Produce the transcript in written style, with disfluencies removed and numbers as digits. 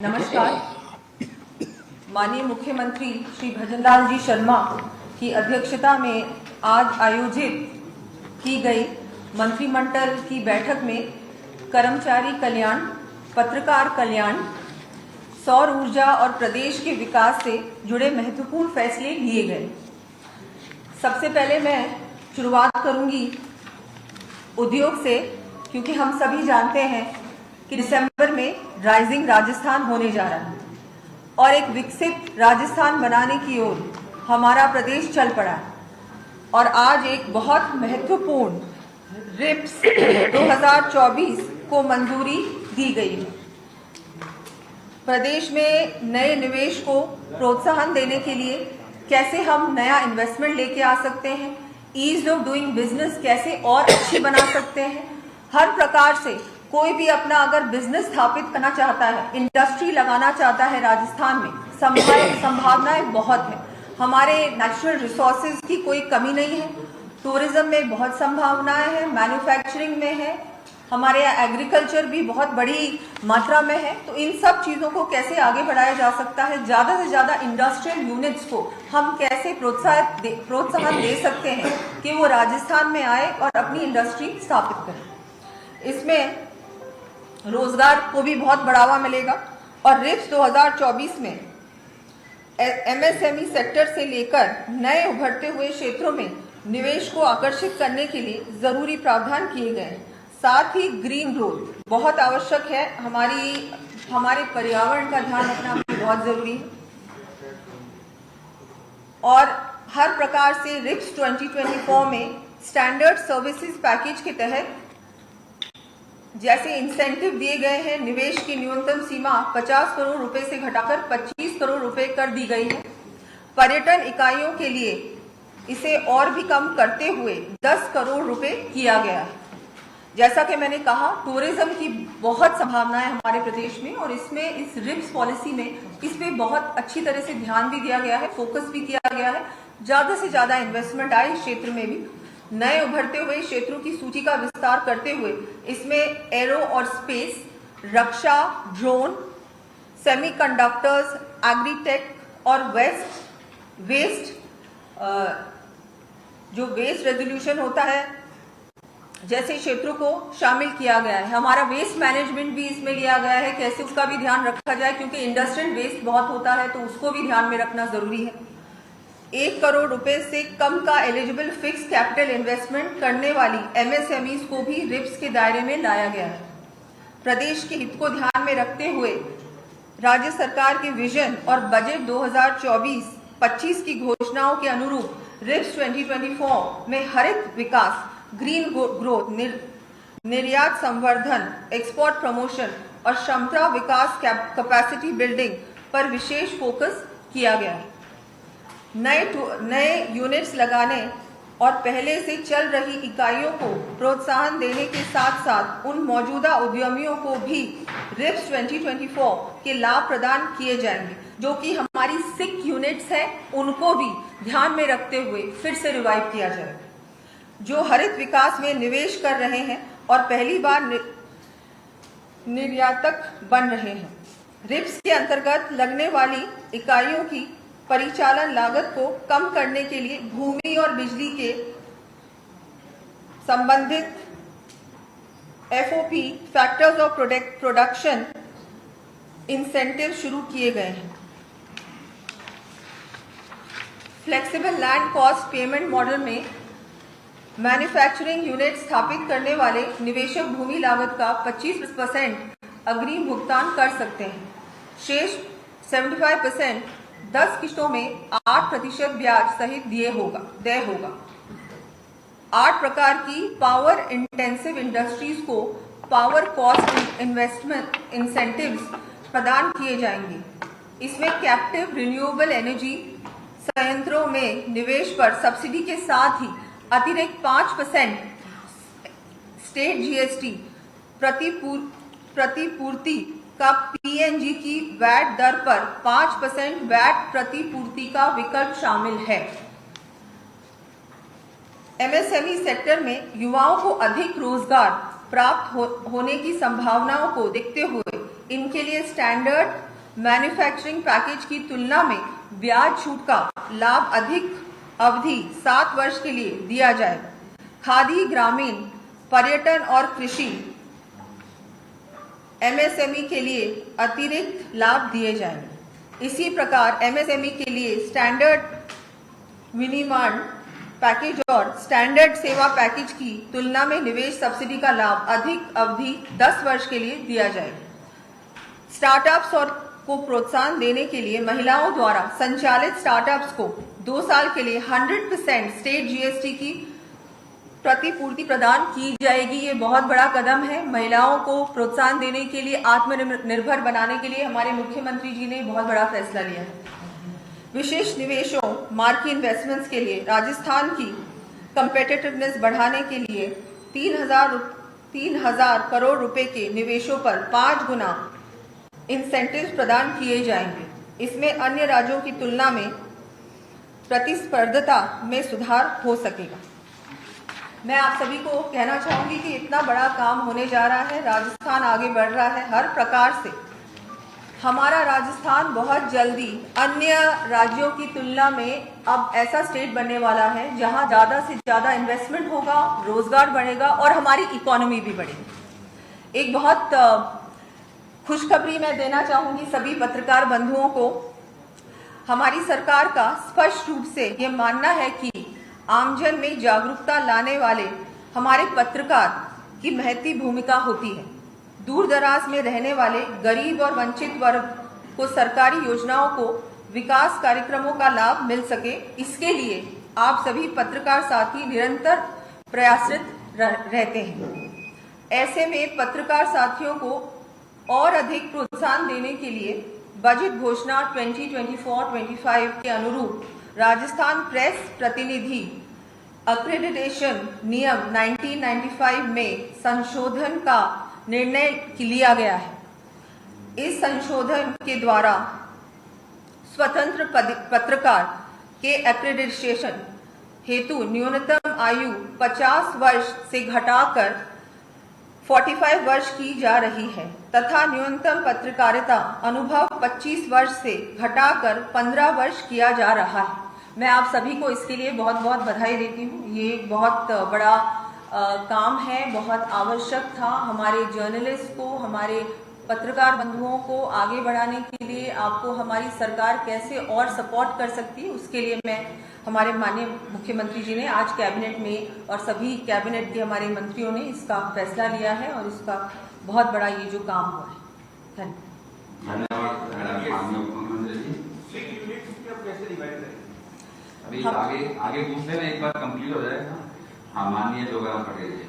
नमस्कार। माननीय मुख्यमंत्री श्री भजनलाल जी शर्मा की अध्यक्षता में आज आयोजित की गई मंत्रिमंडल की बैठक में कर्मचारी कल्याण, पत्रकार कल्याण, सौर ऊर्जा और प्रदेश के विकास से जुड़े महत्वपूर्ण फैसले लिए गए। सबसे पहले मैं शुरुआत करूंगी उद्योग से, क्योंकि हम सभी जानते हैं कि दिसंबर में राइजिंग राजस्थान होने जा रहा है और एक विकसित राजस्थान बनाने की ओर हमारा प्रदेश चल पड़ा है। और आज एक बहुत महत्वपूर्ण रिप्स 2024 को मंजूरी दी गई है। प्रदेश में नए निवेश को प्रोत्साहन देने के लिए कैसे हम नया इन्वेस्टमेंट लेके आ सकते हैं, ईज ऑफ डूइंग बिजनेस कैसे और अच्छी बना सकते हैं। हर प्रकार से कोई भी अपना अगर बिजनेस स्थापित करना चाहता है, इंडस्ट्री लगाना चाहता है राजस्थान में, संभावनाएं बहुत है। हमारे नेचुरल रिसोर्सेज की कोई कमी नहीं है, टूरिज्म में बहुत संभावनाएं हैं, मैन्युफैक्चरिंग में है, हमारे यहाँ एग्रीकल्चर भी बहुत बड़ी मात्रा में है। तो इन सब चीजों को कैसे आगे बढ़ाया जा सकता है, ज्यादा से ज्यादा इंडस्ट्रियल यूनिट्स को हम कैसे प्रोत्साहन दे सकते हैं कि वो राजस्थान में आए और अपनी इंडस्ट्री स्थापित करें। इसमें रोजगार को भी बहुत बढ़ावा मिलेगा। और रिप्स 2024 में एमएसएमई सेक्टर से लेकर नए उभरते हुए क्षेत्रों में निवेश को आकर्षित करने के लिए जरूरी प्रावधान किए गए हैं। साथ ही ग्रीन ग्रोथ बहुत आवश्यक है, हमारे पर्यावरण का ध्यान रखना बहुत जरूरी है। और हर प्रकार से रिप्स 2024 में स्टैंडर्ड सर्विसेज पैकेज के तहत जैसे इंसेंटिव दिए गए हैं, निवेश की न्यूनतम सीमा 50 करोड़ रुपए से घटाकर 25 करोड़ रुपए कर दी गई है। पर्यटन इकाइयों के लिए इसे और भी कम करते हुए 10 करोड़ रुपए किया गया है। जैसा कि मैंने कहा, टूरिज्म की बहुत संभावनाएं हमारे प्रदेश में और इसमें इस रिप्स पॉलिसी में इस पे बहुत अच्छी तरह से ध्यान भी दिया गया है, फोकस भी किया गया है। ज्यादा से ज्यादा इन्वेस्टमेंट आए इस क्षेत्र में भी। नए उभरते हुए क्षेत्रों की सूची का विस्तार करते हुए इसमें एरो और स्पेस, रक्षा, ड्रोन, सेमीकंडक्टर्स, एग्रीटेक और वेस्ट जो वेस्ट रेजोल्यूशन होता है जैसे क्षेत्रों को शामिल किया गया है। हमारा वेस्ट मैनेजमेंट भी इसमें लिया गया है, कैसे उसका भी ध्यान रखा जाए, क्योंकि इंडस्ट्रियल वेस्ट बहुत होता है तो उसको भी ध्यान में रखना जरूरी है। 1 करोड़ रुपए से कम का एलिजिबल फिक्स कैपिटल इन्वेस्टमेंट करने वाली एमएसएमईज को भी रिप्स के दायरे में लाया गया है। प्रदेश के हित को ध्यान में रखते हुए राज्य सरकार के विजन और बजट 2024-25 की घोषणाओं के अनुरूप रिप्स 2024 में हरित विकास, ग्रीन ग्रोथ, निर्यात संवर्धन, एक्सपोर्ट प्रमोशन और क्षमता विकास, कैपेसिटी बिल्डिंग पर विशेष फोकस किया गया है। नए यूनिट्स लगाने और पहले से चल रही इकाइयों को प्रोत्साहन देने के साथ साथ उन मौजूदा उद्यमियों को भी रिप्स 2024 के लाभ प्रदान किए जाएंगे। जो कि हमारी 6 यूनिट्स हैं, उनको भी ध्यान में रखते हुए फिर से रिवाइव किया जाएगा, जो हरित विकास में निवेश कर रहे हैं और पहली बार निर्यातक बन रहे हैं। रिप्स के अंतर्गत लगने वाली इकाइयों की परिचालन लागत को कम करने के लिए भूमि और बिजली के संबंधित FOP, factors of production incentive शुरू किए गए हैं। Flexible land cost payment model में मैन्युफैक्चरिंग यूनिट स्थापित करने वाले निवेशक भूमि लागत का 25% अग्रिम भुगतान कर सकते हैं। शेष 75% 10 किस्तों में 8% ब्याज सहित देय होगा। 8 प्रकार की पावर इंटेंसिव इंडस्ट्रीज को पावर कॉस्ट इन्वेस्टमेंट इंसेंटिव्स प्रदान किए जाएंगे। इसमें कैप्टिव रिन्यूएबल एनर्जी संयंत्रों में निवेश पर सब्सिडी के साथ ही अतिरिक्त 5% स्टेट जीएसटी प्रतिपूर्ति का पीएनजी की वैट दर पर 5% वैट प्रतिपूर्ति का विकल्प शामिल है। एमएसएमई सेक्टर में युवाओं को अधिक रोजगार प्राप्त होने की संभावनाओं को देखते हुए इनके लिए स्टैंडर्ड मैन्युफैक्चरिंग पैकेज की तुलना में ब्याज छूट का लाभ अधिक अवधि 7 वर्ष के लिए दिया जाएगा। खादी, ग्रामीण, पर्यटन और कृषि एमएसएमई के लिए अतिरिक्त लाभ दिए जाएंगे। इसी प्रकार एमएसएमई के लिए स्टैंडर्ड विनिर्माण पैकेज और स्टैंडर्ड सेवा पैकेज की तुलना में निवेश सब्सिडी का लाभ अधिक अवधि 10 वर्ष के लिए दिया जाएगा। स्टार्टअप्स और को प्रोत्साहन देने के लिए महिलाओं द्वारा संचालित स्टार्टअप्स को 2 साल के लिए 100% स्टेट जीएसटी की प्रतिपूर्ति प्रदान की जाएगी। ये बहुत बड़ा कदम है। महिलाओं को प्रोत्साहन देने के लिए, आत्मनिर्भर बनाने के लिए हमारे मुख्यमंत्री जी ने बहुत बड़ा फैसला लिया है। विशेष निवेशों, मार्केट इन्वेस्टमेंट्स के लिए राजस्थान की कंपेटिटिवनेस बढ़ाने के लिए 3,000 करोड़ रुपए के निवेशों पर 5 गुना इंसेंटिव्स प्रदान किए जाएंगे। इसमें अन्य राज्यों की तुलना में प्रतिस्पर्धता में सुधार हो सकेगा। मैं आप सभी को कहना चाहूंगी कि इतना बड़ा काम होने जा रहा है, राजस्थान आगे बढ़ रहा है हर प्रकार से। हमारा राजस्थान बहुत जल्दी अन्य राज्यों की तुलना में अब ऐसा स्टेट बनने वाला है जहां ज्यादा से ज्यादा इन्वेस्टमेंट होगा, रोजगार बढ़ेगा और हमारी इकोनॉमी भी बढ़ेगी। एक बहुत खुशखबरी मैं देना चाहूंगी सभी पत्रकार बंधुओं को। हमारी सरकार का स्पष्ट रूप से ये मानना है कि आमजन में जागरूकता लाने वाले हमारे पत्रकार की महती भूमिका होती है। दूर दराज में रहने वाले गरीब और वंचित वर्ग को सरकारी योजनाओं को, विकास कार्यक्रमों का लाभ मिल सके, इसके लिए आप सभी पत्रकार साथी निरंतर प्रयासरत रहते हैं। ऐसे में पत्रकार साथियों को और अधिक प्रोत्साहन देने के लिए बजट घोषणा 2024-25 के अनुरूप राजस्थान प्रेस प्रतिनिधि अक्रेडिटेशन नियम 1995 में संशोधन का निर्णय लिया गया है। इस संशोधन के द्वारा स्वतंत्र पत्रकार के एक्रेडिटेशन हेतु न्यूनतम आयु 50 वर्ष से घटाकर 45 वर्ष की जा रही है तथा न्यूनतम पत्रकारिता अनुभव 25 वर्ष से घटाकर 15 वर्ष किया जा रहा है। मैं आप सभी को इसके लिए बहुत बहुत बधाई देती हूँ। ये बहुत बड़ा काम है, बहुत आवश्यक था। हमारे जर्नलिस्ट को, हमारे पत्रकार बंधुओं को आगे बढ़ाने के लिए आपको हमारी सरकार कैसे और सपोर्ट कर सकती है, उसके लिए मैं हमारे माननीय मुख्यमंत्री जी ने आज कैबिनेट में और सभी कैबिनेट के हमारे मंत्रियों ने इसका फैसला लिया है और इसका बहुत बड़ा ये जो काम हुआ है। धन्यवाद मुख्यमंत्री जी। अभी आगे पूछने में एक बार कंप्लीट हो जाएगा। हाँ, माननीय जोगराम पटेल जी।